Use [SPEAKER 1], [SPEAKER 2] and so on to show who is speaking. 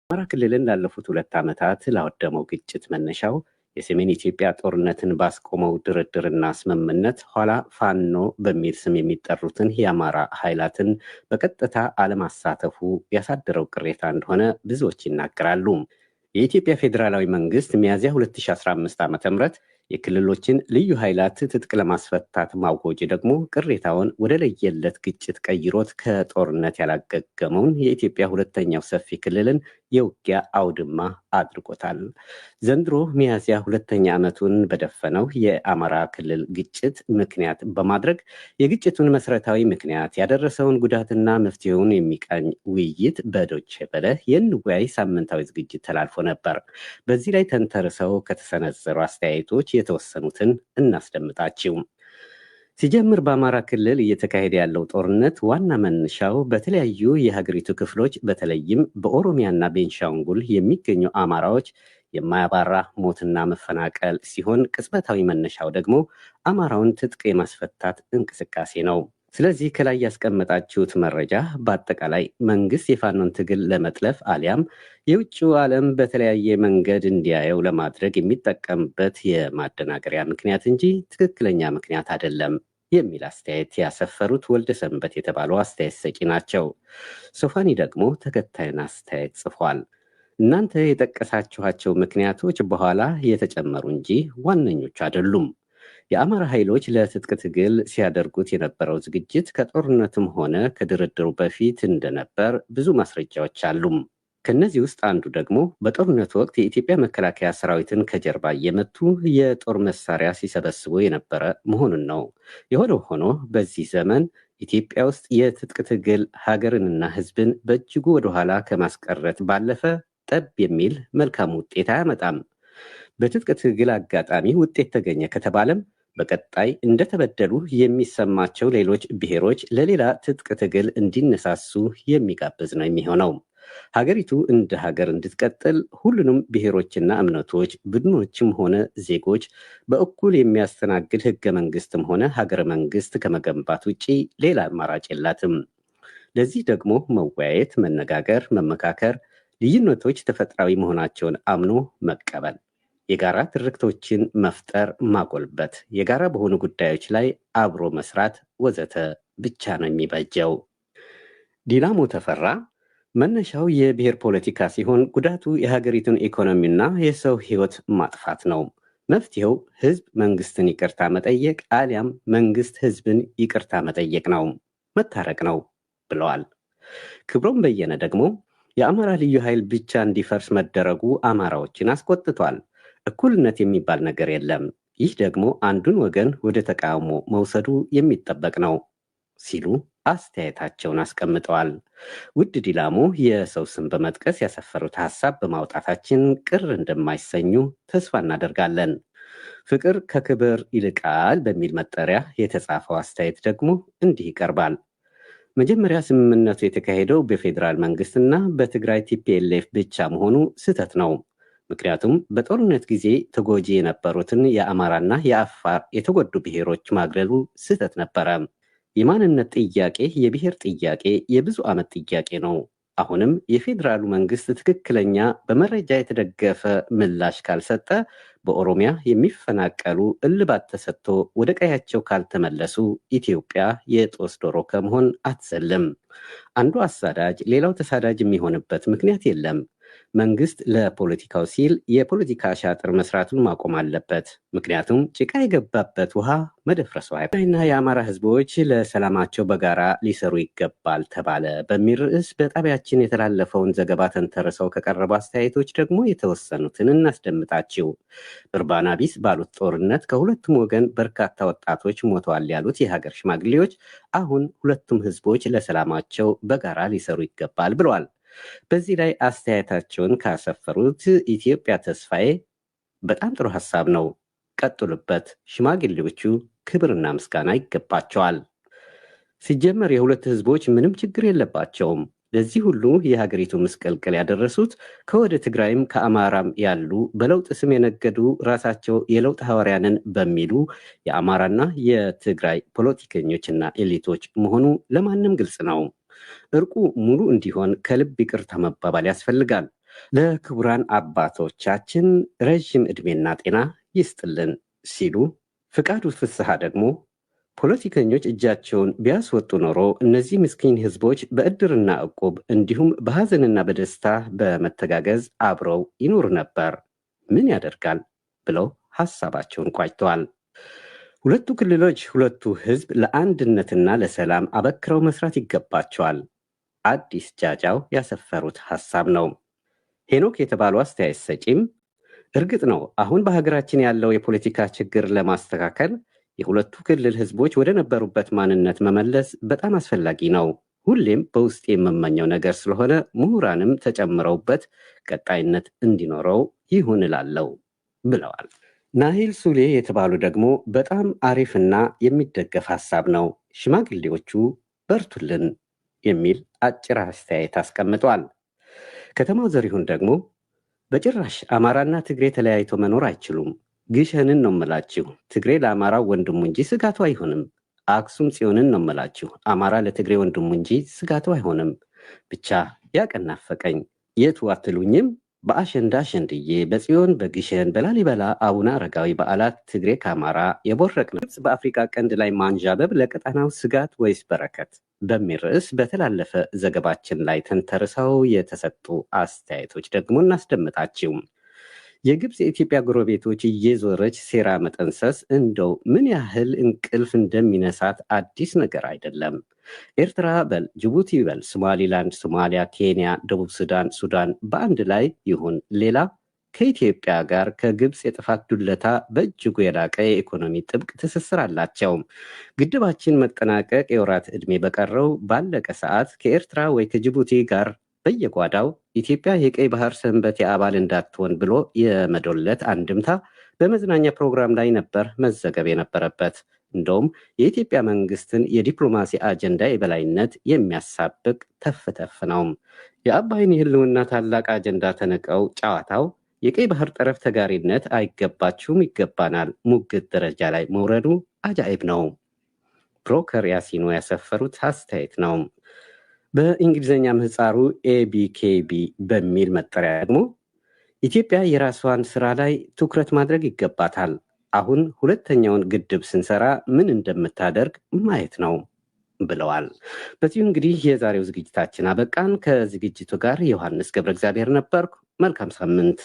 [SPEAKER 1] አማራ ክልልን ላለፉት 2 ዓመታት ላወደመው ግጭት መነሻው የሰሜን ኢትዮጵያ ጦርነትን ባስቆመው ድርድርና ስምምነት ኋላ ፋኖ በሚል ስም የሚጠሩትን የአማራ ኃይላትን በቀጥታ አለማሳተፉ ያሳደረው ቅሬታ እንደሆነ ብዙዎች ይናገራሉ። የኢትዮጵያ ፌዴራላዊ መንግስት ሚያዝያ 2015 ዓ.ም የክልሎችን ልዩ ኃይላት ትጥቅ ለማስፈታት ማወጅ ደግሞ ቅሬታውን ወደ ለየለት ግጭት ቀይሮት ከጦርነት ያላገገመውን የኢትዮጵያ ሁለተኛው ሰፊ ክልልን የውጊያ አውድማ አድርጎታል። ዘንድሮ ሚያዝያ 2ኛ ዓመቱን በደፈነው የአማራ ክልል ግጭት ምክንያት በማድረግ የግጭቱን መሰረታዊ ምክንያት ያደረሰውን ጉዳትና መፍትሄውን የሚቃኝ ውይይት በዶቼ ቬለ የእንወያይ ሳምንታዊ ዝግጅት ተላልፎ ነበር። በዚህ ላይ ተንተርሰው ከተሰነዘሩ አስተያየቶች የተወሰኑትን እናስደምጣችሁ። ሲጀምር በአማራ ክልል እየተካሄደ ያለው ጦርነት ዋና መነሻው በተለያዩ የሀገሪቱ ክፍሎች በተለይም በኦሮሚያና ቤንሻንጉል የሚገኙ አማራዎች የማያባራ ሞትና መፈናቀል ሲሆን ቅጽበታዊ መነሻው ደግሞ አማራውን ትጥቅ የማስፈታት እንቅስቃሴ ነው። ስለዚህ ከላይ ያስቀመጣችሁት መረጃ በአጠቃላይ መንግስት የፋኖን ትግል ለመጥለፍ አሊያም የውጭው ዓለም በተለያየ መንገድ እንዲያየው ለማድረግ የሚጠቀምበት የማደናገሪያ ምክንያት እንጂ ትክክለኛ ምክንያት አይደለም የሚል አስተያየት ያሰፈሩት ወልደ ሰንበት የተባሉ አስተያየት ሰጪ ናቸው። ሶፋኒ ደግሞ ተከታዩን አስተያየት ጽፏል። እናንተ የጠቀሳችኋቸው ምክንያቶች በኋላ የተጨመሩ እንጂ ዋነኞቹ አይደሉም። የአማራ ኃይሎች ለትጥቅ ትግል ሲያደርጉት የነበረው ዝግጅት ከጦርነትም ሆነ ከድርድሩ በፊት እንደነበር ብዙ ማስረጃዎች አሉ። ከነዚህ ውስጥ አንዱ ደግሞ በጦርነቱ ወቅት የኢትዮጵያ መከላከያ ሰራዊትን ከጀርባ እየመቱ የጦር መሳሪያ ሲሰበስቡ የነበረ መሆኑን ነው። የሆነው ሆኖ በዚህ ዘመን ኢትዮጵያ ውስጥ የትጥቅ ትግል ሀገርንና ሕዝብን በእጅጉ ወደኋላ ከማስቀረት ባለፈ ጠብ የሚል መልካም ውጤት አያመጣም። በትጥቅ ትግል አጋጣሚ ውጤት ተገኘ ከተባለም በቀጣይ እንደተበደሉ የሚሰማቸው ሌሎች ብሔሮች ለሌላ ትጥቅ ትግል እንዲነሳሱ የሚጋብዝ ነው የሚሆነው። ሀገሪቱ እንደ ሀገር እንድትቀጥል ሁሉንም ብሔሮችና እምነቶች፣ ቡድኖችም ሆነ ዜጎች በእኩል የሚያስተናግድ ህገ መንግስትም ሆነ ሀገረ መንግስት ከመገንባት ውጪ ሌላ አማራጭ የላትም። ለዚህ ደግሞ መወያየት፣ መነጋገር፣ መመካከር፣ ልዩነቶች ተፈጥሯዊ መሆናቸውን አምኖ መቀበል፣ የጋራ ትርክቶችን መፍጠር፣ ማጎልበት፣ የጋራ በሆኑ ጉዳዮች ላይ አብሮ መስራት ወዘተ ብቻ ነው የሚበጀው። ዲናሞ ተፈራ መነሻው የብሔር ፖለቲካ ሲሆን ጉዳቱ የሀገሪቱን ኢኮኖሚና የሰው ህይወት ማጥፋት ነው። መፍትሄው ህዝብ መንግስትን ይቅርታ መጠየቅ አሊያም መንግስት ህዝብን ይቅርታ መጠየቅ ነው፣ መታረቅ ነው ብለዋል። ክብሮም በየነ ደግሞ የአማራ ልዩ ኃይል ብቻ እንዲፈርስ መደረጉ አማራዎችን አስቆጥቷል። እኩልነት የሚባል ነገር የለም። ይህ ደግሞ አንዱን ወገን ወደ ተቃውሞ መውሰዱ የሚጠበቅ ነው ሲሉ አስተያየታቸውን አስቀምጠዋል። ውድ ዲላሞ የሰው ስም በመጥቀስ ያሰፈሩት ሀሳብ በማውጣታችን ቅር እንደማይሰኙ ተስፋ እናደርጋለን። ፍቅር ከክብር ይልቃል በሚል መጠሪያ የተጻፈው አስተያየት ደግሞ እንዲህ ይቀርባል። መጀመሪያ ስምምነቱ የተካሄደው በፌዴራል መንግስትና በትግራይ ቲፒኤልኤፍ ብቻ መሆኑ ስህተት ነው። ምክንያቱም በጦርነት ጊዜ ተጎጂ የነበሩትን የአማራና የአፋር የተጎዱ ብሔሮች ማግለሉ ስህተት ነበረ። የማንነት ጥያቄ የብሔር ጥያቄ የብዙ ዓመት ጥያቄ ነው። አሁንም የፌዴራሉ መንግስት ትክክለኛ በመረጃ የተደገፈ ምላሽ ካልሰጠ በኦሮሚያ የሚፈናቀሉ እልባት ተሰጥቶ ወደ ቀያቸው ካልተመለሱ ኢትዮጵያ የጦስ ዶሮ ከመሆን አትዘልም። አንዱ አሳዳጅ ሌላው ተሳዳጅ የሚሆንበት ምክንያት የለም። መንግስት ለፖለቲካው ሲል የፖለቲካ አሻጥር መስራቱን ማቆም አለበት። ምክንያቱም ጭቃ የገባበት ውሃ መደፍረሱ አይና የአማራ ህዝቦች ለሰላማቸው በጋራ ሊሰሩ ይገባል ተባለ በሚል ርዕስ በጣቢያችን የተላለፈውን ዘገባ ተንተርሰው ከቀረቡ አስተያየቶች ደግሞ የተወሰኑትን እናስደምጣችው። እርባና ቢስ ባሉት ጦርነት ከሁለቱም ወገን በርካታ ወጣቶች ሞተዋል ያሉት የሀገር ሽማግሌዎች አሁን ሁለቱም ህዝቦች ለሰላማቸው በጋራ ሊሰሩ ይገባል ብለዋል። በዚህ ላይ አስተያየታቸውን ካሰፈሩት ኢትዮጵያ ተስፋዬ በጣም ጥሩ ሀሳብ ነው፣ ቀጥሉበት፣ ሽማግሌዎቹ ክብርና ምስጋና ይገባቸዋል። ሲጀመር የሁለት ህዝቦች ምንም ችግር የለባቸውም። ለዚህ ሁሉ የሀገሪቱ ምስቅልቅል ያደረሱት ከወደ ትግራይም ከአማራም ያሉ በለውጥ ስም የነገዱ ራሳቸው የለውጥ ሐዋርያንን በሚሉ የአማራና የትግራይ ፖለቲከኞችና ኤሊቶች መሆኑ ለማንም ግልጽ ነው። እርቁ ሙሉ እንዲሆን ከልብ ይቅርታ መባባል ያስፈልጋል። ለክቡራን አባቶቻችን ረዥም ዕድሜና ጤና ይስጥልን ሲሉ፣ ፍቃዱ ፍስሐ ደግሞ ፖለቲከኞች እጃቸውን ቢያስወጡ ኖሮ እነዚህ ምስኪን ህዝቦች በእድርና እቁብ እንዲሁም በሐዘንና በደስታ በመተጋገዝ አብረው ይኖሩ ነበር። ምን ያደርጋል ብለው ሐሳባቸውን ቋጭተዋል። ሁለቱ ክልሎች፣ ሁለቱ ህዝብ ለአንድነትና ለሰላም አበክረው መስራት ይገባቸዋል። አዲስ ጃጃው ያሰፈሩት ሐሳብ ነው። ሄኖክ የተባሉ አስተያየት ሰጪም እርግጥ ነው አሁን በሀገራችን ያለው የፖለቲካ ችግር ለማስተካከል የሁለቱ ክልል ህዝቦች ወደ ነበሩበት ማንነት መመለስ በጣም አስፈላጊ ነው። ሁሌም በውስጥ የምመኘው ነገር ስለሆነ ምሁራንም ተጨምረውበት ቀጣይነት እንዲኖረው ይሁን እላለሁ ብለዋል። ናሂል ሱሌ የተባሉ ደግሞ በጣም አሪፍና የሚደገፍ ሐሳብ ነው፣ ሽማግሌዎቹ በርቱልን የሚል አጭር አስተያየት አስቀምጧል። ከተማው ዘሪሁን ደግሞ በጭራሽ አማራና ትግሬ ተለያይቶ መኖር አይችሉም። ግሸንን ነው የምላችሁ፣ ትግሬ ለአማራው ወንድሙ እንጂ ስጋቱ አይሆንም። አክሱም ጽዮንን ነው የምላችሁ፣ አማራ ለትግሬ ወንድሙ እንጂ ስጋቱ አይሆንም። ብቻ ያቀናፈቀኝ የቱ አትሉኝም? በአሸንዳ አሸንድዬ፣ በጽዮን፣ በግሸን፣ በላሊበላ አቡነ አረጋዊ በዓላት ትግሬ ከአማራ የቦረቅ ነው። ግብፅ በአፍሪካ ቀንድ ላይ ማንዣበብ ለቀጠናው ስጋት ወይስ በረከት በሚል ርዕስ በተላለፈ ዘገባችን ላይ ተንተርሰው የተሰጡ አስተያየቶች ደግሞ እናስደምጣችው። የግብፅ የኢትዮጵያ ጎረቤቶች እየዞረች ሴራ መጠንሰስ እንደው ምን ያህል እንቅልፍ እንደሚነሳት አዲስ ነገር አይደለም። ኤርትራ በል፣ ጅቡቲ በል፣ ሶማሊላንድ፣ ሶማሊያ፣ ኬንያ፣ ደቡብ ሱዳን፣ ሱዳን በአንድ ላይ ይሁን ሌላ ከኢትዮጵያ ጋር ከግብፅ የጥፋት ዱለታ በእጅጉ የላቀ የኢኮኖሚ ጥብቅ ትስስር አላቸው። ግድባችን መጠናቀቅ የወራት ዕድሜ በቀረው ባለቀ ሰዓት ከኤርትራ ወይ ከጅቡቲ ጋር በየጓዳው ኢትዮጵያ የቀይ ባህር ሰንበቴ አባል እንዳትሆን ብሎ የመዶለት አንድምታ በመዝናኛ ፕሮግራም ላይ ነበር መዘገብ የነበረበት። እንደውም የኢትዮጵያ መንግስትን የዲፕሎማሲ አጀንዳ የበላይነት የሚያሳብቅ ተፍተፍ ነው። የአባይን የህልውና ታላቅ አጀንዳ ተነቀው ጨዋታው የቀይ ባህር ጠረፍ ተጋሪነት አይገባችሁም ይገባናል ሙግት ደረጃ ላይ መውረዱ አጃኢብ ነው። ብሮከር ያሲኖ ያሰፈሩት አስተያየት ነው። በእንግሊዝኛ ምህፃሩ ኤቢኬቢ በሚል መጠሪያ ደግሞ ኢትዮጵያ የራሷን ስራ ላይ ትኩረት ማድረግ ይገባታል። አሁን ሁለተኛውን ግድብ ስንሰራ ምን እንደምታደርግ ማየት ነው ብለዋል። በዚሁ እንግዲህ የዛሬው ዝግጅታችን አበቃን። ከዝግጅቱ ጋር ዮሐንስ ገብረ እግዚአብሔር ነበርኩ። መልካም ሳምንት።